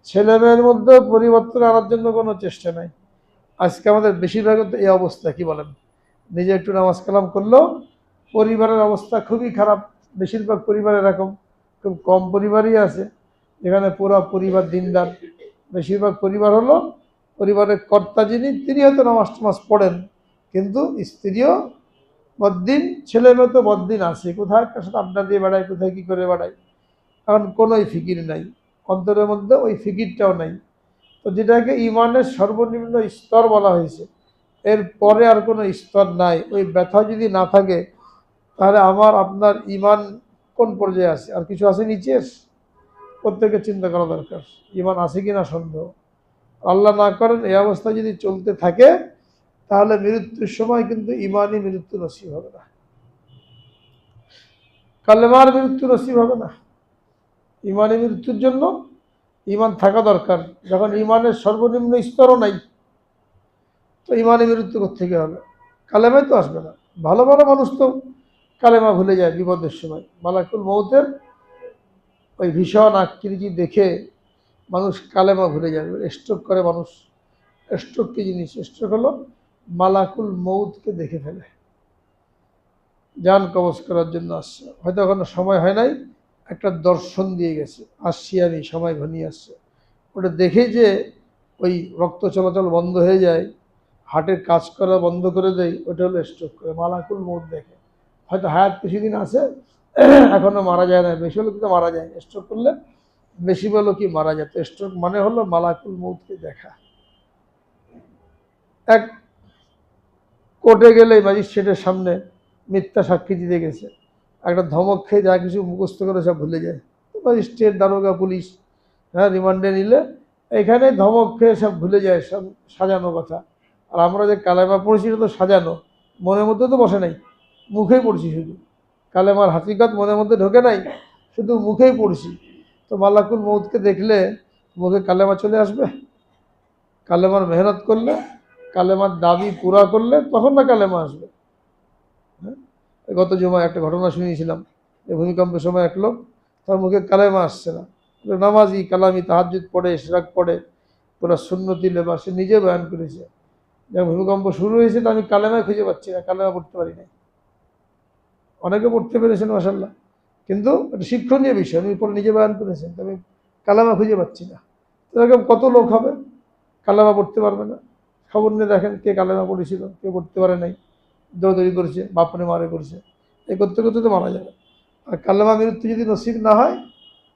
ছেলে মেয়ের মধ্যেও পরিবর্তন আনার জন্য কোনো চেষ্টা নাই। আজকে আমাদের বেশিরভাগ এই অবস্থা, কি বলেন? নিজে একটু নামাজ কালাম করলেও পরিবারের অবস্থা খুবই খারাপ। বেশিরভাগ পরিবার এরকম, খুব কম পরিবারই আছে যেখানে পুরো পরিবার দিনদার। বেশিরভাগ পরিবার হলো পরিবারের কর্তা যিনি, তিনি হয়তো নামাজ টামাজ পড়েন, কিন্তু স্ত্রীও বদ্দিন, ছেলে মেয়ে তো বদ্দিন আছে, কোথায় কার সাথে আড্ডা দিয়ে বেড়ায়, কোথায় কী করে বেড়ায়। কারণ কোনোই ফিকির নাই, অন্তরের মধ্যে ওই ফিকিরটাও নাই। তো যেটাকে ইমানের সর্বনিম্ন স্তর বলা হয়েছে, এর পরে আর কোনো স্তর নাই। ওই ব্যথা যদি না থাকে, তাহলে আমার আপনার ইমান কোন পর্যায়ে আছে? আর কিছু আছে নিচের? প্রত্যেকের চিন্তা করা দরকার, ইমান আছে কিনা সন্দেহ। আল্লাহ না করেন এই অবস্থা যদি চলতে থাকে, তাহলে মৃত্যুর সময় কিন্তু ইমানই মৃত্যু নসিব হবে না, কালেমার মৃত্যু নসিব হবে না। ইমানি মৃত্যুর জন্য ইমান থাকা দরকার। যখন ইমানের সর্বনিম্ন স্তরও নাই, তো ইমানি মৃত্যু কোথেকে হবে? কালেমায় তো আসবে না। ভালো ভালো মানুষ তো কালেমা ভুলে যায় বিপদের সময়। মালাকুল মউতের ওই ভীষণ আকৃতি দেখে মানুষ কালেমা ভুলে যাবে। স্ট্রোক করে মানুষ। স্ট্রোক কি জিনিস? স্ট্রোক হলো মালাকুল মউতকে দেখে ফেলে, জান কবজ করার জন্য আসছে, হয়তো এখনো সময় হয় নাই, একটা দর্শন দিয়ে গেছে, আসছি আমি, সময় ঘনিয়ে আসছে। ওটা দেখে যে ওই রক্ত চলাচল বন্ধ হয়ে যায়, হার্টের কাজ করা বন্ধ করে দেয়, ওটা হলো স্ট্রোক করে। মালাকুল মউত দেখে, হয়তো হায়াত কিছুদিন আছে, এখনো মারা যায় না, বেশি হলো কিন্তু মারা যায়। স্ট্রোক করলে বেশি বলো কি মারা যায়। তো স্ট্রোক মানে হলো মালাকুল মউতকে দেখা। এক কোর্টে গেলে ম্যাজিস্ট্রেটের সামনে মিথ্যা সাক্ষী দিতে গেছে, একটা ধমক খেয়ে যা কিছু মুখস্থ করে সব ভুলে যায়। ম্যাজিস্ট্রেট, দারোগা, পুলিশ, হ্যাঁ, রিমান্ডে নিলে এখানে ধমক খেয়ে সব ভুলে যায়, সব সাজানো কথা। আর আমরা যে কালেমা পড়ছি সেটা তো সাজানো, মনের মধ্যে তো বসে নাই, মুখেই পড়ছি শুধু। কালেমার হাকিকত মনের মধ্যে ঢোকে নাই, শুধু মুখেই পড়ছি। তো মালাকুল মউতকে দেখলে মুখে কালেমা চলে আসবে? কালেমার মেহনত করলে, কালেমার দাবি পুরা করলে তখন না কালেমা আসবে। হ্যাঁ, গত জুমায় একটা ঘটনা শুনিয়েছিলাম, যে ভূমিকম্পের সময় এক লোক, তার মুখে কালেমা আসছে না, নামাজি, কালামি, তাহাজ্জুদ পড়ে, ইশরাক পড়ে, পুরো সুন্নতি লেবাস, সে নিজে বয়ান করেছে যে ভূমিকম্প শুরু হয়েছে, তো আমি কালেমায় খুঁজে পাচ্ছি না, কালেমা পড়তে পারি নাই। অনেকে পড়তে পেরেছেন মাশাআল্লাহ, কিন্তু এটা শিক্ষণীয় বিষয়, উনি পরে নিজে বয়ান করেছেন, তবে কালেমা খুঁজে পাচ্ছি না। এরকম কত লোক হবে কালেমা পড়তে পারবে না। খবর নিয়ে দেখেন কে কালেমা পড়েছিল, কে পড়তে পারে নাই, দৌড়দৌড়ি করছে, বাপরে মারে করছে, এই করতে করতে তো মারা যাবে। আর কালেমা মৃত্যু যদি নসিব না হয়,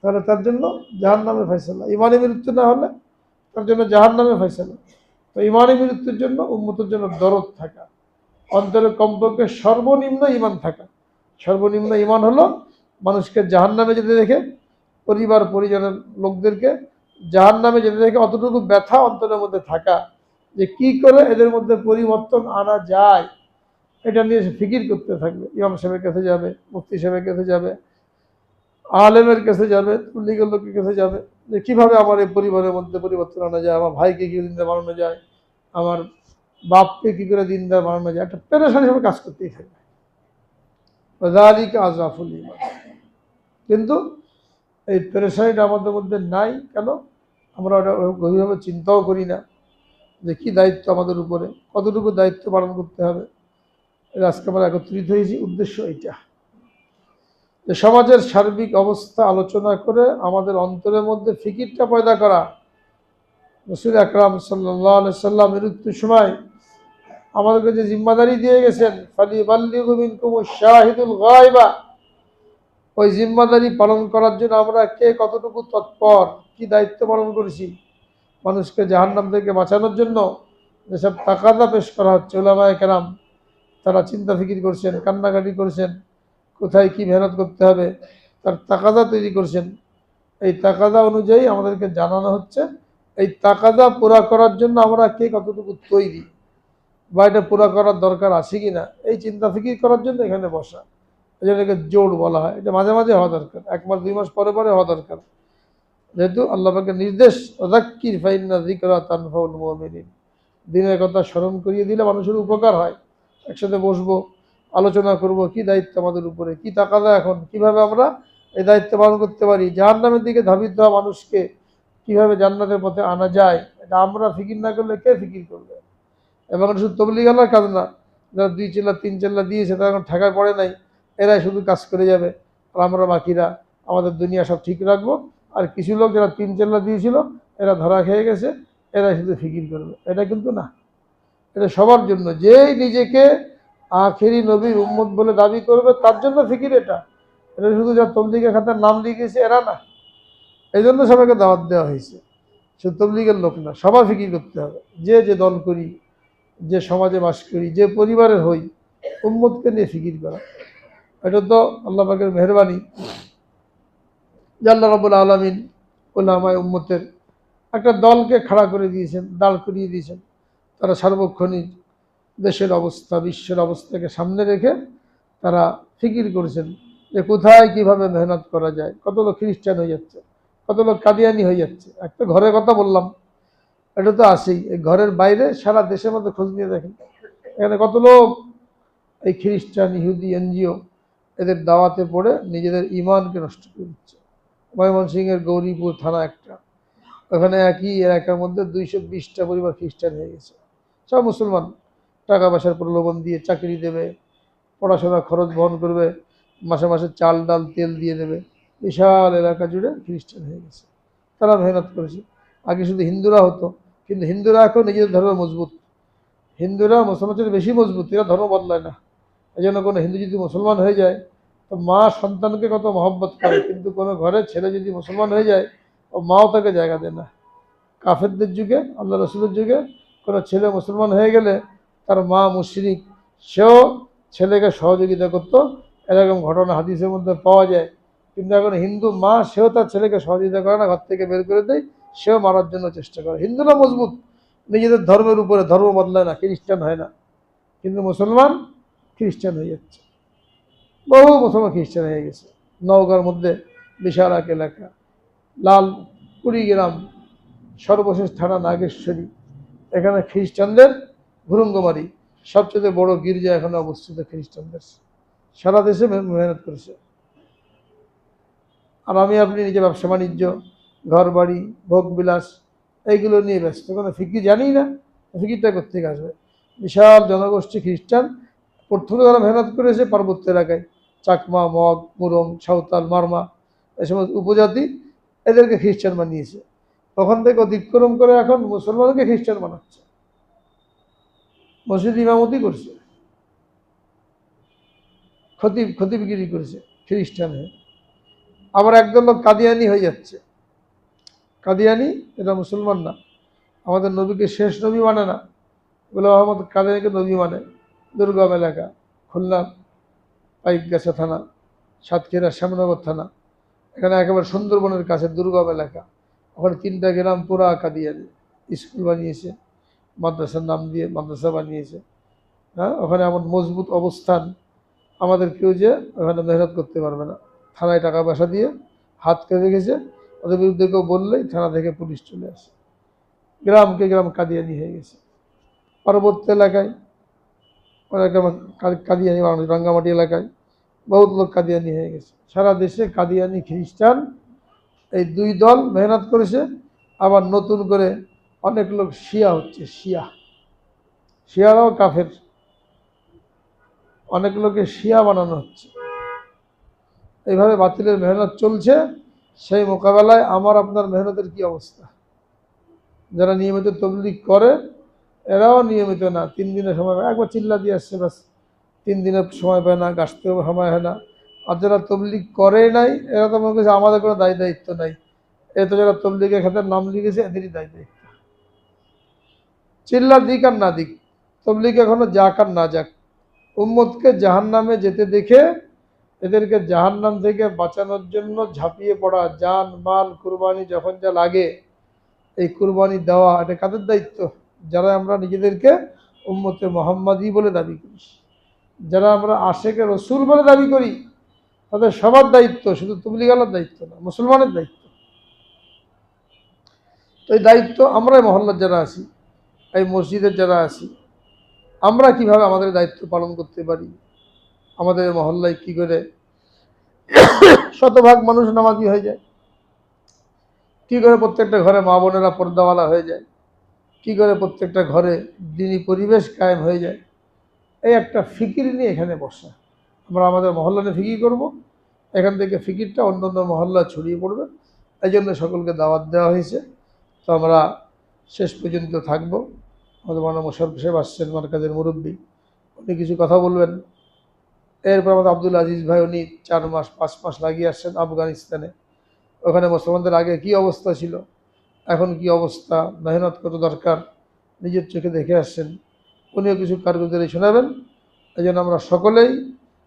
তাহলে তার জন্য জাহান্নামের ফয়সালা। ইমানি মৃত্যু না হলে তার জন্য জাহান্নামের ফয়সালা। তো ইমানি মৃত্যুর জন্য উম্মতের জন্য দরদ থাকা, অন্তরে কমপক্ষে সর্বনিম্ন ইমান থাকা, সর্বনিম্ন ইমান হলো মানুষকে জাহান্নামে যেতে দেখে, পরিবার পরিজনের লোকদেরকে জাহান্নামে যেতে দেখে অতটুকু ব্যথা অন্তরের মধ্যে থাকা, যে কি করে এদের মধ্যে পরিবর্তন আনা যায়, এটা নিয়ে সে ফিকির করতে থাকবে। ইমাম সাহেবের কাছে যাবে, মুফতি সাহেবের কাছে যাবে, আলেমের কাছে যাবে, লিগের লোকের কাছে যাবে, যে কীভাবে আমার এই পরিবারের মধ্যে পরিবর্তন আনা যায়, আমার ভাইকে কী দিনদার বানানো যায়, আমার বাপকে কী করে দিনদার বানানো যায়। একটা পেরেশানি হিসেবে কাজ করতেই থাকবে। আজরাফুল ইমান। কিন্তু এই পেরেশানিটা আমাদের মধ্যে নাই কেন? আমরা ওটা গভীরভাবে চিন্তাও করি না যে কী দায়িত্ব আমাদের উপরে, কতটুকু দায়িত্ব পালন করতে হবে। আজকে আমরা একত্রিত হয়েছি, উদ্দেশ্য এইটা যে সমাজের সার্বিক অবস্থা আলোচনা করে আমাদের অন্তরের মধ্যে ফিকিরটা পয়দা করা। রাসূল আকরাম সাল্লাল্লাহু আলাইহি সাল্লাম মৃত্যু সময় আমাদেরকে যে জিম্মাদারি দিয়ে গেছেন, ফালিবাল্লিগু মিনকুমুশ শাহিদুল গায়বা, ওই জিম্মাদারি পালন করার জন্য আমরা কে কতটুকু তৎপর, কি দায়িত্ব পালন করেছি। মানুষকে জাহান্নাম থেকে বাঁচানোর জন্য যেসব তাকাদা পেশ করা হচ্ছে, উলামায়ে কেরাম তারা চিন্তা ফিকির করছেন, কান্নাকাটি করছেন, কোথায় কি মেহনত করতে হবে তার তাকাদা তৈরি করছেন। এই তাকাদা অনুযায়ী আমাদেরকে জানানো হচ্ছে এই তাকাদা পুরা করার জন্য আমরা কে কতটুকু তৈরি, বা এটা পুরা করার দরকার আছে কি না, এই চিন্তা ফিকির করার জন্য এখানে বসা। এই জন্য এটাকে জোড় বলা হয়। এটা মাঝে মাঝে হওয়া দরকার, 1 মাস 2 মাস পরে পরে হওয়া দরকার, যেহেতু আল্লাহ পাকের নির্দেশ, ওয়াযাক্কির ফাইন্না যিকরা তানফাউল মুমিনিন। দিনের কথা স্মরণ করিয়ে দিলে মানুষের উপকার হয়। একসাথে বসবো, আলোচনা করব কি দায়িত্ব আমাদের উপরে, কি তাকাদা এখন, কিভাবে আমরা এই দায়িত্ব পালন করতে পারি, জাহান্নামের দিকে ধাবিত হওয়া মানুষকে কিভাবে জান্নাতের পথে আনা যায়। এটা আমরা ফিকির না করলে কে ফিকির করবে? এবং শুধু তবলিগালার কাজ না, যারা 2 চেল্লা 3 চেল্লা দিয়েছে তারা এখন ঠেকায় পড়ে নাই, এরাই শুধু কাজ করে যাবে, আর আমরা বাকিরা আমাদের দুনিয়া সব ঠিক রাখবো। আর কিছু লোক যারা 3 চেল্লা দিয়েছিল এরা ধরা খেয়ে গেছে, এরাই শুধু ফিকির করবে। এটা কিন্তু না, এটা সবার জন্য। যেই নিজেকে আখেরি নবীর উম্মত বলে দাবি করবে তার জন্য ফিকির। এটা এটা শুধু যা তবলিগের খাতার নাম লিখেছে এরা না, এই জন্য সবাইকে দাওয়াত দেওয়া হয়েছে। শুধু তবলিগের লোক না, সবার ফিকির করতে হবে। যে যে দল করি, যে সমাজে বাস করি, যে পরিবারের হই, উম্মতকে নিয়ে ফিকির করা। এটা তো আল্লাহ পাকের মেহরবানি যে আল্লাহ রাব্বুল আলামিন উলামায়ে উম্মতের একটা দলকে খাড়া করে দিয়েছেন, দাঁড় করিয়ে দিয়েছেন। তারা সার্বক্ষণিক দেশের অবস্থা, বিশ্বের অবস্থাকে সামনে রেখে তারা ফিকির করেছেন যে কোথায় কিভাবে মেহনত করা যায়। কত লোক খ্রিস্টান হয়ে যাচ্ছে, কত লোক কাদিয়ানি হয়ে যাচ্ছে। একটা ঘরের কথা বললাম, এটা তো আসেই। এই ঘরের বাইরে সারা দেশের মধ্যে খোঁজ নিয়ে দেখেন, এখানে কত লোক এই খ্রিস্টান, ইহুদি, এনজিও এদের দাওয়াতে পড়ে নিজেদের ইমানকে নষ্ট করে দিচ্ছে। ময়মনসিংহের গৌরীপুর থানা একটা, ওখানে একই এলাকার মধ্যে 220টা পরিবার খ্রিস্টান হয়ে গেছে। সব মুসলমান, টাকা পয়সার প্রলোভন দিয়ে চাকরি দেবে, পড়াশোনার খরচ বহন করবে, মাসে মাসে চাল ডাল তেল দিয়ে দেবে। বিশাল এলাকা জুড়ে খ্রিস্টান হয়ে গেছে। তারা মেহনত করেছে। আগে শুধু হিন্দুরা হতো, কিন্তু হিন্দুরা এখন নিজেদের ধর্ম মজবুত। হিন্দুরা মুসলমানের বেশি মজবুত, এরা ধর্ম বদলায় না। এই জন্য কোনো হিন্দু যদি মুসলমান হয়ে যায় তো মা সন্তানকে কত মহব্বত করে, কিন্তু কোনো ঘরের ছেলে যদি মুসলমান হয়ে যায় ও মাও তাকে জায়গা দেয় না। কাফেরদের যুগে, আল্লাহ রসুলের যুগে কোনো ছেলে মুসলমান হয়ে গেলে তার মা মুশরিক, সেও ছেলেকে সহযোগিতা করতো। এরকম ঘটনা হাদিসের মধ্যে পাওয়া যায়। কিন্তু এখন হিন্দু মা, সেও তার ছেলেকে সহযোগিতা করে না, ঘর থেকে বের করে দেয়, সেও মারার জন্য চেষ্টা করে। হিন্দুরা মজবুত নিজেদের ধর্মের উপরে, ধর্ম বদলায় না, খ্রিস্টান হয় না। কিন্তু মুসলমান খ্রিস্টান হয়ে যাচ্ছে, বহু মুসলমান খ্রিস্টান হয়ে গেছে। নওগাঁর মধ্যে বিশাল এক এলাকা, লাল কুড়িগ্রাম সর্বশেষ থানা নাগেশ্বরী, এখানে খ্রিস্টানদের ভুরুঙ্গমারি, সবচেয়ে বড় গির্জা এখানে অবস্থিত খ্রিস্টানদের। সারা দেশে মেহনত করেছে। আর আমি আপনি নিজে ব্যবসা বাণিজ্য, ঘর বাড়ি, ভোগ বিলাস এইগুলো নিয়ে ব্যস্ত, কোনো ফিকির জানি না। ফিকিরটা কোথেকে আসবে? বিশাল জনগোষ্ঠী খ্রিস্টান। প্রথমে তারা মেহনত করেছে পার্বত্য এলাকায়, চাকমা, মগ, মুরং, সাঁওতাল, মারমা, এই সমস্ত উপজাতি, এদেরকে খ্রিস্টান বানিয়েছে। তখন থেকে অতিক্রম করে এখন মুসলমানকে খ্রিস্টান বানাচ্ছে, মসজিদ ইমামতি করছে, খতিবগিরি করেছে খ্রিস্টান হয়ে। আবার একদল লোক কাদিয়ানি হয়ে যাচ্ছে। কাদিয়ানি এটা মুসলমান না, আমাদের নবীকে শেষ নবী মানে না, গোলাম আহমদ কাদিয়ানিকে নবী মানে। দুর্গম এলাকা, খুলনা পাইকগাছা থানা, সাতক্ষীরা শ্যামনগর থানা। এখানে একেবারে সুন্দরবনের কাছে দুর্গম এলাকা। ওখানে 3টা গ্রাম পুরা কাদিয়ানি, স্কুল বানিয়েছে, মাদ্রাসার নাম দিয়ে মাদ্রাসা বানিয়েছে। হ্যাঁ, ওখানে এমন মজবুত অবস্থান, আমাদের কেউ যে ওখানে মেহনত করতে পারবে না। থানায় টাকা পয়সা দিয়ে হাত করে রেখেছে, ওদের বিরুদ্ধে কেউ বললেই থানা থেকে পুলিশ চলে আসে। গ্রামকে গ্রাম কাদিয়ানি হয়ে গেছে। পার্বত্য এলাকায় অনেক কাদিয়ানি মানুষ, রাঙ্গামাটি এলাকায় বহুত লোক কাদিয়ানি হয়ে গেছে। সারা দেশে কাদিয়ানি খ্রিস্টান এই 2 দল মেহনত করেছে। আবার নতুন করে অনেক লোক শিয়া হচ্ছে, শিয়ারাও কাফের, অনেক লোকে শিয়া বানানো হচ্ছে। এইভাবে বাতিলের মেহনত চলছে। সেই মোকাবেলায় আমার আপনার মেহনতের কি অবস্থা? যারা নিয়মিত তবলিগ করে এরাও নিয়মিত না, 3 দিনের সময় পায়, একবার চিল্লা দিয়ে আসছে বাস, 3 দিনের সময় পায় না, গাছতেও সময় হয় না। আর যারা তবলিগ করে নাই এরা তো মনে করছে আমাদের কোনো দায়িত্ব নাই, এ তো যারা তবলিগের খাতার নাম লিখেছে এদেরই দায়িত্ব। চিল্লা দিক আর না দিক, তবলিগ এখনো যাক আর না যাক, উম্মতকে জাহান্নামে যেতে দেখে এদেরকে জাহান্নাম থেকে বাঁচানোর জন্য ঝাঁপিয়ে পড়া, জান মাল কুরবানি যখন যা লাগে এই কুরবানি দেওয়া, এটা কাদের দায়িত্ব? যারা আমরা নিজেদেরকে উম্মতে মোহাম্মদী বলে দাবি করি, যারা আমরা আশেকে রসুল বলে দাবি করি, তাদের সবার দায়িত্ব, শুধু তবলিগালার দায়িত্ব না, মুসলমানের দায়িত্ব। তো এই দায়িত্ব আমরা মহল্লার যারা আছি, এই মসজিদের যারা আছি, আমরা কিভাবে আমাদের দায়িত্ব পালন করতে পারি? আমাদের মহল্লায় কি করে শতভাগ মানুষ নামাজি হয়ে যায়, কি করে প্রত্যেকটা ঘরে মা বোনেরা পর্দাওয়ালা হয়ে যায়, কি করে প্রত্যেকটা ঘরে দিনী পরিবেশ কায়েম হয়ে যায়, এই একটা ফিকির নিয়ে এখানে বসা। আমরা আমাদের মহল্লাতে ফিকির করব, এখান থেকে ফিকিরটা অন্য অন্য মহল্লা ছড়িয়ে পড়বে। এই জন্য সকলকে দাওয়াত দেওয়া হয়েছে। তো আমরা শেষ পর্যন্ত থাকবো। আমাদের মানব মোশাররফ সাহেব আসছেন, মার্কাজের মুরব্বী, উনি কিছু কথা বলবেন। এরপর আমাদের আব্দুল আজিজ ভাই, উনি 4 মাস 5 মাস লাগিয়ে আসছেন আফগানিস্তানে। ওখানে মুসলমানদের আগে কি অবস্থা ছিল, এখন কি অবস্থা, মেহনত কত দরকার, নিজের চোখে দেখে আসছেন। উনিও কিছু কারগুজারি শোনাবেন। এই জন্য আমরা সকলেই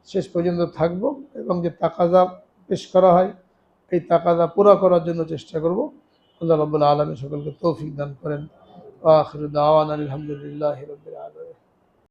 শেষ পর্যন্ত থাকব এবং যে তাকাজা পেশ করা হয় এই তাকাজা পুরা করার জন্য চেষ্টা করব। আল্লাহ রাব্বুল আলামিন সকলকে তৌফিক দান করেন। আখিরু দাওয়ানা আলহামদুলিল্লাহি রাব্বিল আলামিন।